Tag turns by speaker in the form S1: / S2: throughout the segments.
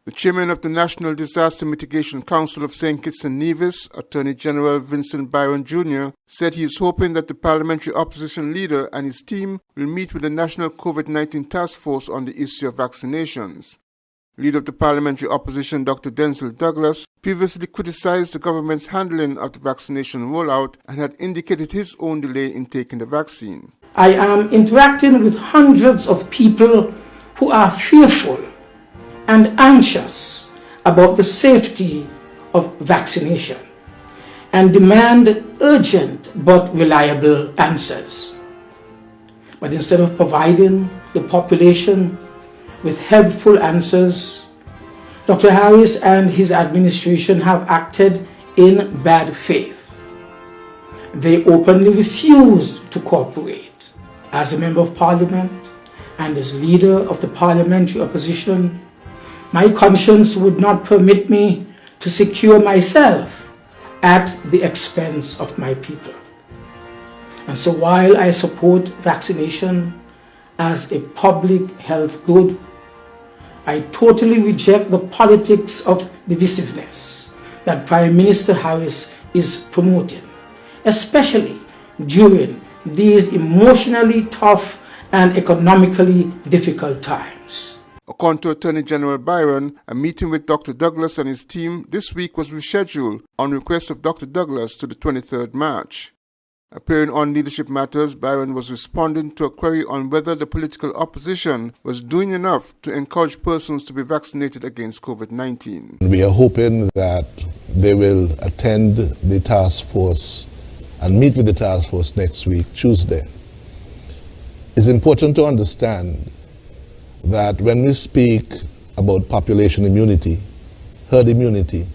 S1: The chairman of the National Disaster Mitigation Council of St. Kitts and Nevis, Attorney General Vincent Byron Jr., said he is hoping that the parliamentary opposition leader and his team will meet with the National COVID-19 Task Force on the issue of vaccinations. Leader of the parliamentary opposition, Dr. Denzil Douglas, previously criticized the government's handling of the vaccination rollout and had indicated his own delay in taking the vaccine.
S2: I am interacting with hundreds of people who are fearful and anxious about the safety of vaccination and demand urgent but reliable answers. But instead of providing the population with helpful answers, Dr. Harris and his administration have acted in bad faith. They openly refused to cooperate. As a member of parliament and as leader of the parliamentary opposition, my conscience would not permit me to secure myself at the expense of my people. And so while I support vaccination as a public health good, I totally reject the politics of divisiveness that Prime Minister Harris is promoting, especially during these emotionally tough and economically difficult times.
S1: According to Attorney General Byron, a meeting with Dr. Douglas and his team this week was rescheduled on request of Dr. Douglas to the 23rd March. Appearing on Leadership Matters, Byron was responding to a query on whether the political opposition was doing enough to encourage persons to be vaccinated against COVID-19.
S3: We are hoping that they will attend the task force and meet with the task force next week, Tuesday. It's important to understand that when we speak about population immunity, herd immunity,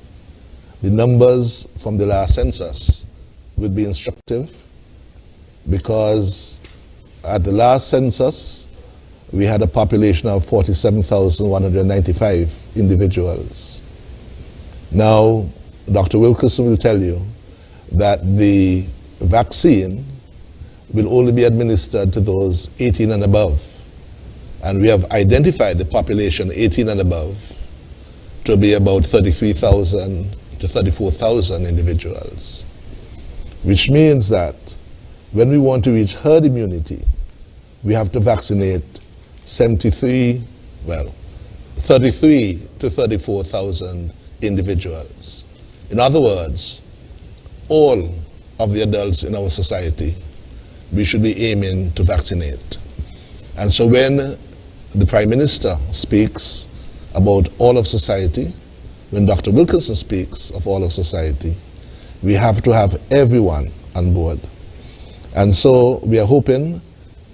S3: the numbers from the last census would be instructive, because at the last census we had a population of 47,195 individuals. Now, Dr. Wilkerson will tell you that the vaccine will only be administered to those 18 and above. And we have identified the population 18 and above to be about 33,000 to 34,000 individuals, which means that when we want to reach herd immunity, we have to vaccinate 33 to 34,000 individuals. In other words, all of the adults in our society, we should be aiming to vaccinate. And so when the Prime Minister speaks about all of society, when Dr. Wilkerson speaks of all of society, we have to have everyone on board. And so we are hoping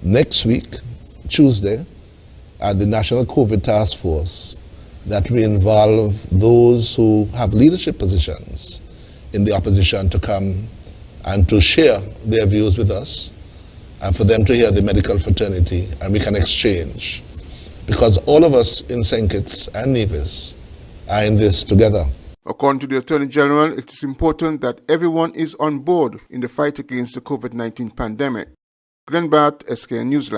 S3: next week, Tuesday, at the National COVID Task Force, that we involve those who have leadership positions in the opposition to come and to share their views with us, and for them to hear the medical fraternity, and we can exchange. Because all of us in St. Kitts and Nevis are in this together.
S1: According to the Attorney General, it is important that everyone is on board in the fight against the COVID-19 pandemic. Glenn Barth, SKN Newsline.